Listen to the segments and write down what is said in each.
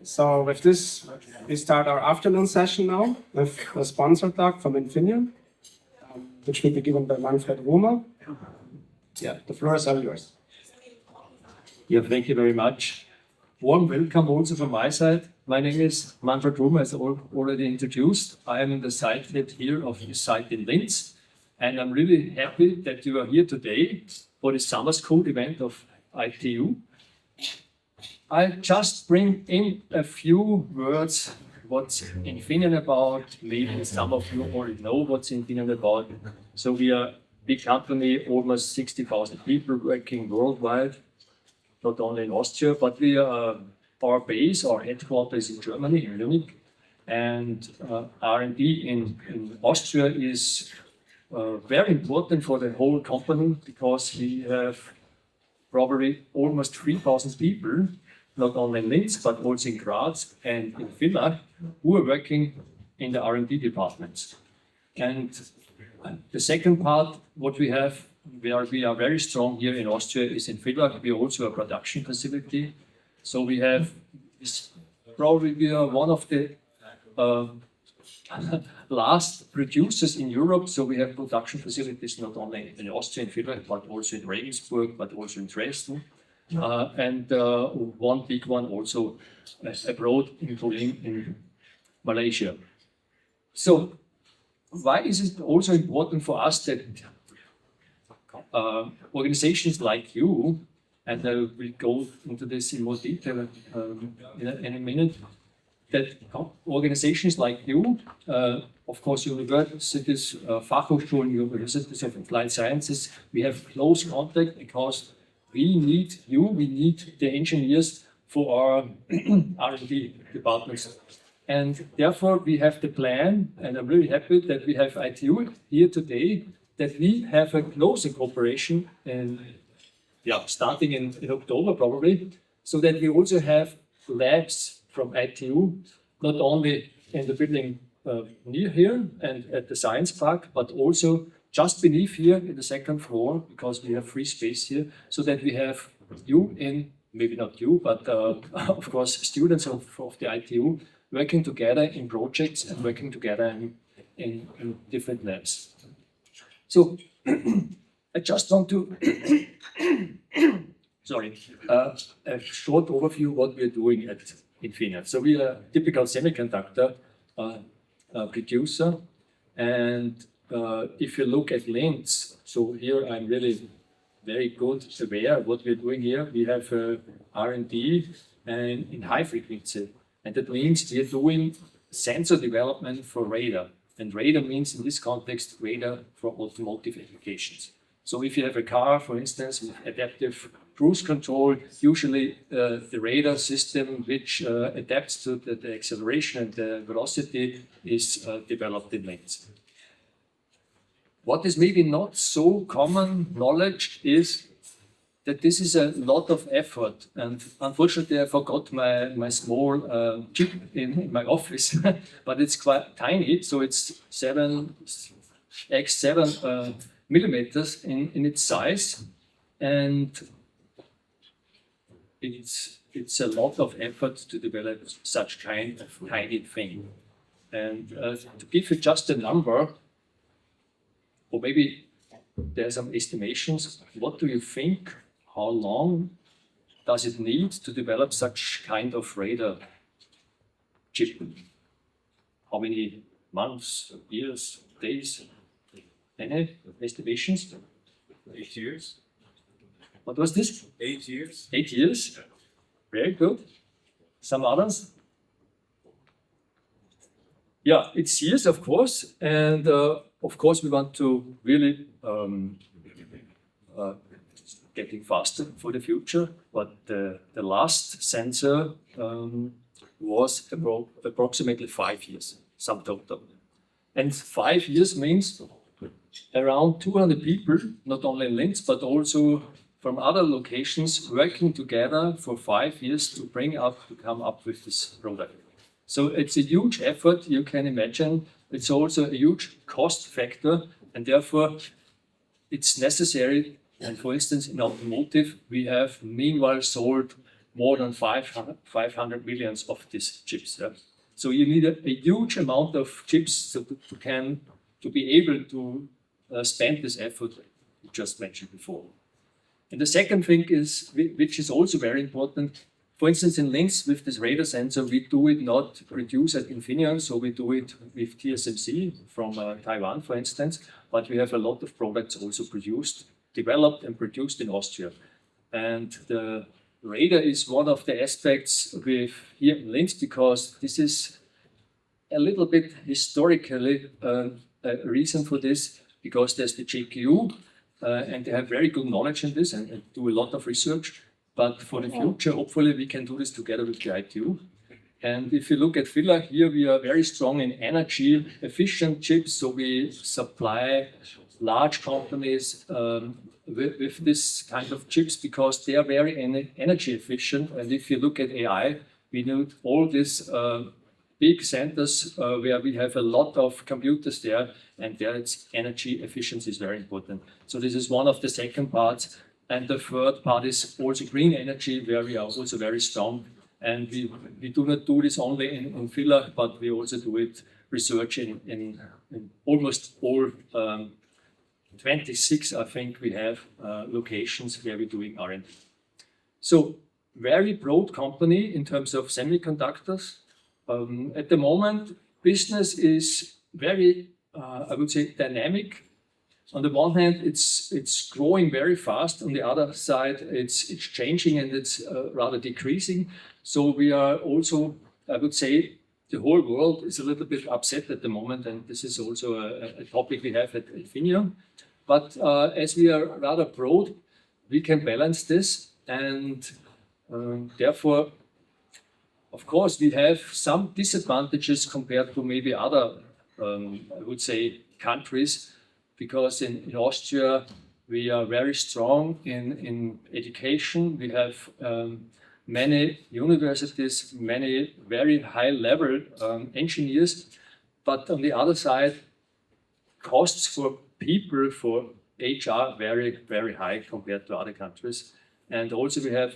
So with this, we start our afternoon session now with a sponsor talk from Infineon, which will be given by Manfred Rumer. Yeah, the floor is all yours. Yeah, thank you very much. Warm welcome also from my side. My name is Manfred Rumer, as already introduced. I am the site head here of this site in Linz, and I'm really happy that you are here today for the summer school event of ITU. I just bring in a few words what's Infineon about. Maybe some of you already know what's Infineon about. So we are a big company, almost 60,000 people working worldwide, not only in Austria, but we are our base, our headquarters in Germany, in Munich, and R&D in Austria is very important for the whole company because we have probably almost 3,000 people, not only in Linz, but also in Graz and in Villach, who are working in the R&D departments. And the second part, what we have, where we are very strong here in Austria, is in Villach. We also have a production facility. So we have, probably we are one of the last producers in Europe. So we have production facilities not only in Austria, in Villach, but also in Regensburg, but also in Dresden. And one big one also abroad, including in Malaysia. So why is it also important for us that organizations like you, and I will go into this in more detail in a minute, that organizations like you, of course, universities, Fachhochschulen, universities of applied sciences, we have close contact because we need you, we need the engineers for our R&D departments. And therefore, we have the plan, and I'm really happy that we have ITU here today, that we have a closer cooperation, starting in October probably, so that we also have labs from ITU, not only in the building near here and at the science park, but also just beneath here in the second floor, because we have free space here, so that we have you in, maybe not you, but of course students of the ITU working together in projects and working together in different labs. So I just want to, a short overview what we are doing at Infineon. So we are a typical semiconductor producer, and if you look at Linz, so here I'm really very good aware of what we're doing here. We have R&D and in high frequency, and that means we are doing sensor development for radar. And radar means in this context radar for automotive applications. So if you have a car, for instance, with adaptive cruise control, usually the radar system which adapts to the acceleration and the velocity is developed in Linz. What is maybe not so common knowledge is that this is a lot of effort, and unfortunately I forgot my small chip in my office, but it's quite tiny, so it's 7x7 millimeters in its size, and it's a lot of effort to develop such kind of tiny thing. And to give you just a number, or maybe there are some estimations, what do you think? How long does it need to develop such kind of radar chip? How many months, years, days? Any estimations? 8 years. What was this? 8 years. 8 years. Very good. Some others? Yeah, it's years, of course, and of course we want to really getting faster for the future, but the last sensor was approximately 5 years, sum total. And 5 years means around 200 people, not only in Linz, but also from other locations, working together for 5 years to come up with this product. So it's a huge effort, you can imagine. It's also a huge cost factor, and therefore it's necessary. And for instance, in automotive, we have meanwhile sold more than 500 millions of these chips. Yeah? So you need a huge amount of chips to be able to spend this effort you just mentioned before. And the second thing is, which is also very important, for instance, in Linz with this radar sensor, we do it not produce at Infineon, so we do it with TSMC from Taiwan, for instance, but we have a lot of products also developed and produced in Austria. And the radar is one of the aspects with here in Linz, because this is a little bit historically a reason for this, because there's the JQ, and they have very good knowledge in this and do a lot of research. But for the future, hopefully we can do this together with the ITU. And if you look at Villach, here we are very strong in energy efficient chips. So we supply large companies with this kind of chips because they are very energy efficient. And if you look at AI, we need all these big centers where we have a lot of computers there, and there it's energy efficiency is very important. So this is one of the second parts. And the third part is also green energy, where we are also very strong. And we do not do this only in Villach, but we also do it research in almost all 26, I think we have locations where we're doing R&D. So very broad company in terms of semiconductors. At the moment, business is very, I would say, dynamic. On the one hand, it's growing very fast. On the other side, it's changing and it's rather decreasing. So we are also, I would say, the whole world is a little bit upset at the moment, and this is also a topic we have at Infineon. But as we are rather broad, we can balance this, and therefore, of course, we have some disadvantages compared to maybe other, I would say, countries, because in Austria, we are very strong in education. We have many universities, many very high-level engineers, but on the other side, costs for people, for HR, very, very high compared to other countries. And also we have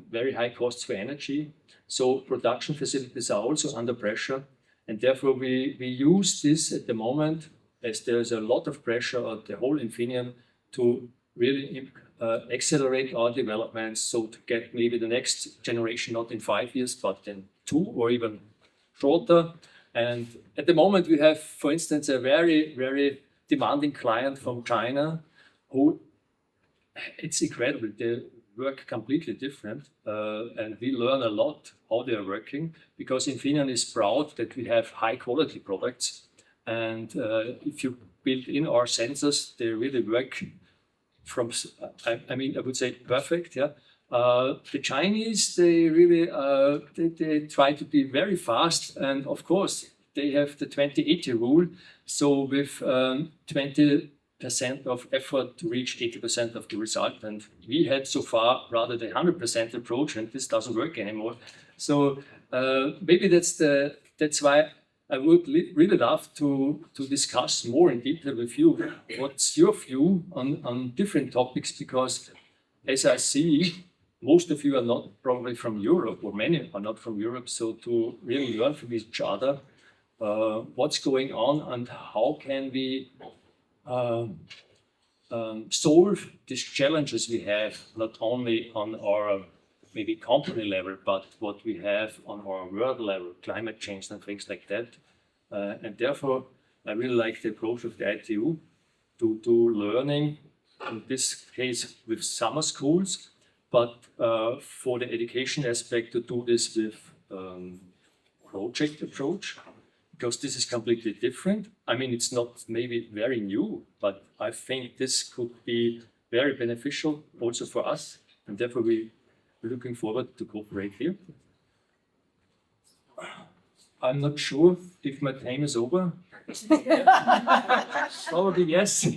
very high costs for energy. So production facilities are also under pressure. And therefore we use this at the moment, as there's a lot of pressure on the whole Infineon to really accelerate our developments, so to get maybe the next generation not in 5 years, but in 2 or even shorter. And at the moment we have, for instance, a very, very demanding client from China who, it's incredible, they work completely different, and we learn a lot how they are working, because Infineon is proud that we have high quality products. And if you build in our sensors, they really work from, I mean, I would say perfect. Yeah. The Chinese, they really they try to be very fast, and of course they have the 20-80 rule. So with 20% of effort to reach 80% of the result, and we had so far rather the 100% approach, and this doesn't work anymore. So maybe that's why I would really love to discuss more in detail with you. What's your view on different topics? Because as I see, most of you are not probably from Europe, or many are not from Europe. So to really learn from each other, what's going on and how can we solve these challenges we have, not only on our maybe company level, but what we have on our world level, climate change and things like that. And therefore, I really like the approach of the ITU to learning, in this case with summer schools, but for the education aspect to do this with project approach, because this is completely different. I mean, it's not maybe very new, but I think this could be very beneficial also for us, and therefore we're looking forward to cooperate here. I'm not sure if my time is over. Probably yes.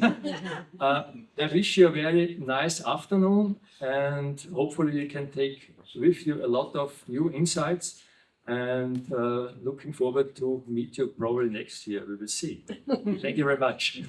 I wish you a very nice afternoon, and hopefully you can take with you a lot of new insights, and looking forward to meet you probably next year. We will see. Thank you very much.